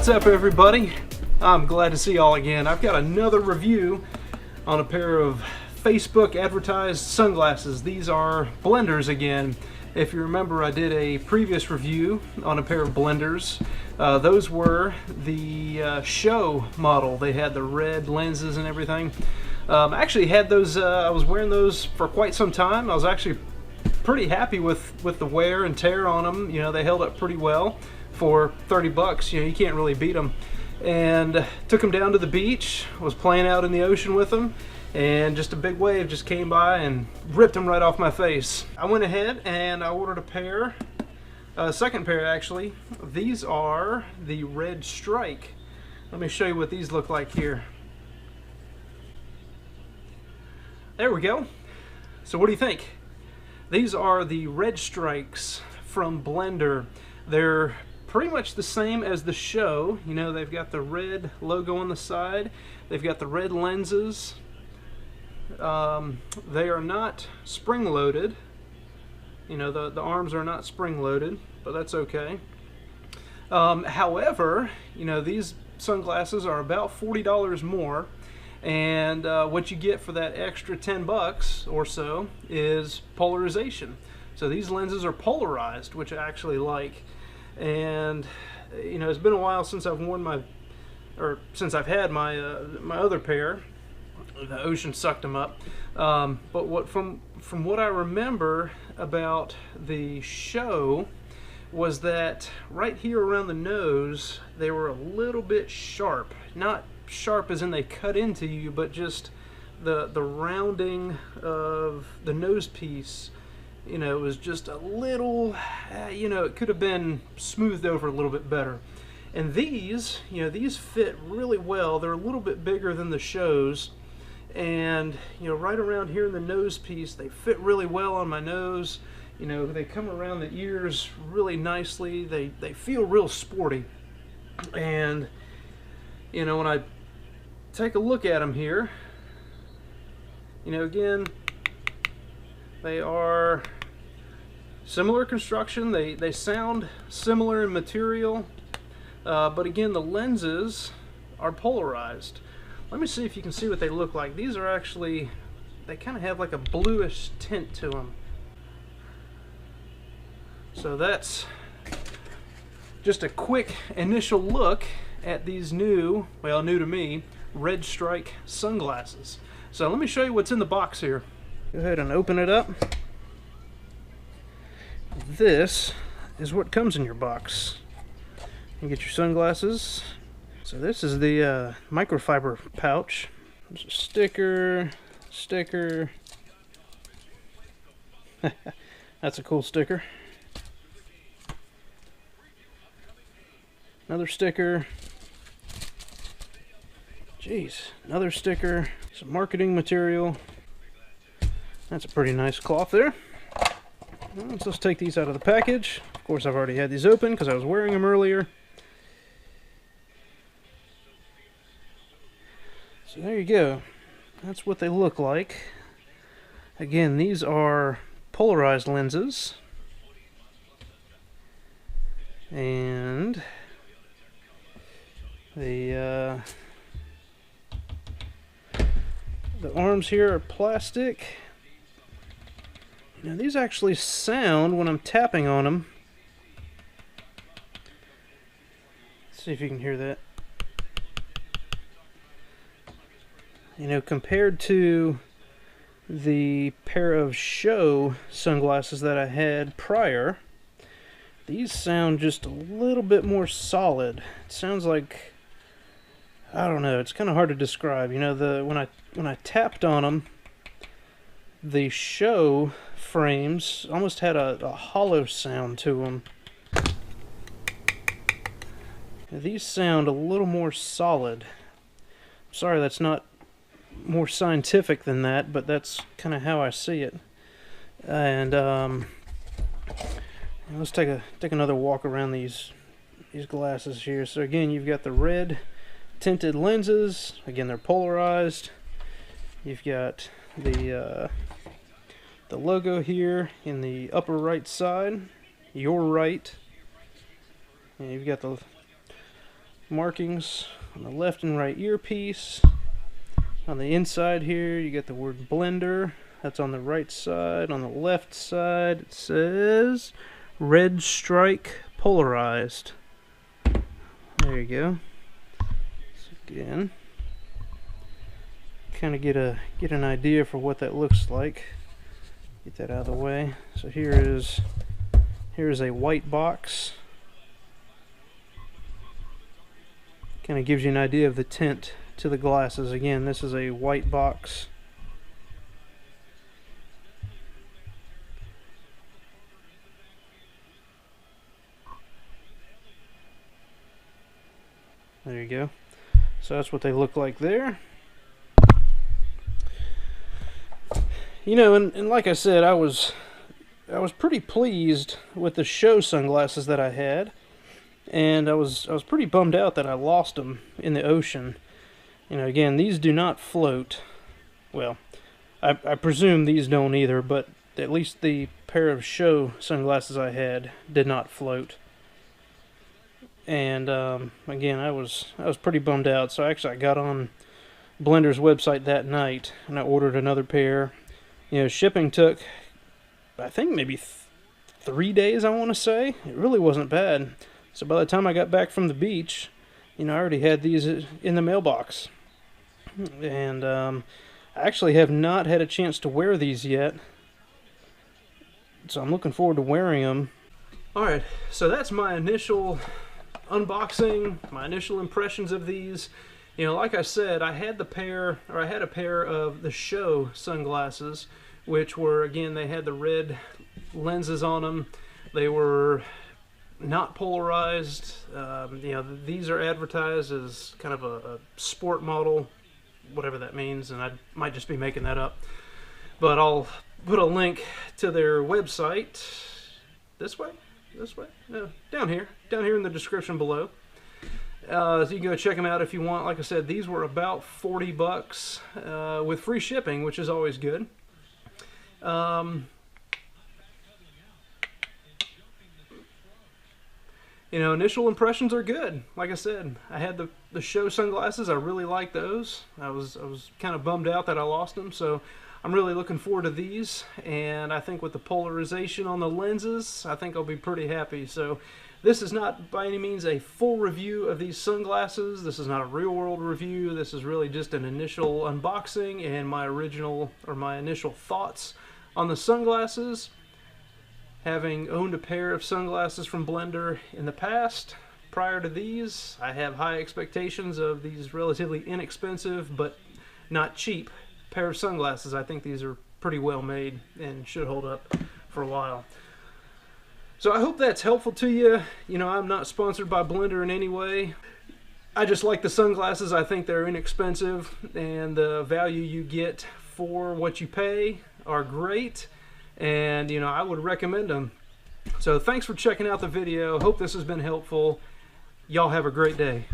What's up, everybody? I'm glad to see y'all again. I've got another review on a pair of Facebook advertised sunglasses. These are blenders again. If you remember, I did a previous review on a pair of blenders. Those were the show model. They had the red lenses and everything. I actually had those, I was wearing those for quite some time. I was actually pretty happy with the wear and tear on them. You know, they held up pretty well for 30 bucks. You know, you can't really beat them. And took them down to the beach, was playing out in the ocean with them, and just a big wave just came by and ripped them right off my face. I went ahead and I ordered a pair, a second pair actually. These are the Red Strike. Let me show you what these look like here. There we go. So what do you think? These are the Red Strikes from Blender. They're pretty much the same as the show. You know, they've got the red logo on the side. They've got the red lenses. They are not spring-loaded. You know, the arms are not spring-loaded, but that's okay. However, you know, these sunglasses are about $40 more. And what you get for that extra 10 bucks or so is polarization. So these lenses are polarized, which I actually like. And you know, it's been a while since I've worn since I've had my my other pair. The ocean sucked them up. But from what I remember about the show was that right here around the nose they were a little bit sharp. Not sharp as in they cut into you, but just the rounding of the nose piece, you know, it was just a little, you know, it could have been smoothed over a little bit better. And these, you know, these fit really well. They're a little bit bigger than the shows, and you know, right around here in the nose piece, they fit really well on my nose. You know, they come around the ears really nicely. They feel real sporty. And you know, when I take a look at them here, you know, again, they are similar construction. They sound similar in material, but again, the lenses are polarized. Let me see if you can see what they look like. These are actually, they kind of have like a bluish tint to them. So that's just a quick initial look at these new, well, new to me, Red Strike sunglasses. So let me show you what's in the box here. Go ahead and open it up. This is what comes in your box. You get your sunglasses. So this is the microfiber pouch. There's a sticker. That's a cool sticker. Another sticker. Jeez, another sticker. Some marketing material. That's a pretty nice cloth there. Let's just take these out of the package. Of course, I've already had these open because I was wearing them earlier. So there you go. That's what they look like. Again, these are polarized lenses. And the arms here are plastic. Now these actually sound when I'm tapping on them. Let's see if you can hear that. You know, compared to the pair of show sunglasses that I had prior, these sound just a little bit more solid. It sounds like, I don't know, it's kind of hard to describe. You know, when I tapped on them, the show frames almost had a hollow sound to them. These sound a little more solid. Sorry, that's not more scientific than that, but that's kind of how I see it. And let's take another walk around these glasses here. So again, you've got the red tinted lenses. Again, they're polarized. You've got the logo here in the upper right side, your right. And you've got the markings on the left and right earpiece. On the inside here, you get the word Blender. That's on the right side. On the left side, it says Red Strike Polarized. There you go. So again, kind of get an idea for what that looks like. Get that out of the way. So here's a white box. Kind of gives you an idea of the tint to the glasses. Again, this is a white box. There you go. So that's what they look like there. You know, and like I said, I was pretty pleased with the show sunglasses that I had, and I was pretty bummed out that I lost them in the ocean. You know, again, these do not float. Well, I presume these don't either, but at least the pair of show sunglasses I had did not float. And again, I was pretty bummed out. So actually, I got on Blender's website that night and I ordered another pair. You know, shipping took, I think, maybe 3 days, I want to say. It really wasn't bad. So by the time I got back from the beach, you know, I already had these in the mailbox. And I actually have not had a chance to wear these yet. So I'm looking forward to wearing them. Alright, so that's my initial unboxing, my initial impressions of these. You know, like I said, I had a pair of the show sunglasses, which were, again, they had the red lenses on them. They were not polarized. You know, these are advertised as kind of a sport model, whatever that means, and I might just be making that up. But I'll put a link to their website this way, no, down here in the description below. So you can go check them out if you want. Like I said, these were about $40 with free shipping, which is always good. You know, initial impressions are good. Like I said, I had the show sunglasses. I really like those. I was kind of bummed out that I lost them, so I'm really looking forward to these. And I think with the polarization on the lenses, I think I'll be pretty happy. So this is not by any means a full review of these sunglasses. This is not a real-world review. This is really just an initial unboxing and my initial thoughts on the sunglasses. Having owned a pair of sunglasses from Blender in the past, prior to these, I have high expectations of these relatively inexpensive but not cheap pair of sunglasses. I think these are pretty well made and should hold up for a while. So I hope that's helpful to you. You know, I'm not sponsored by Blender in any way. I just like the sunglasses. I think they're inexpensive, and the value you get for what you pay are great. And, you know, I would recommend them. So thanks for checking out the video. Hope this has been helpful. Y'all have a great day.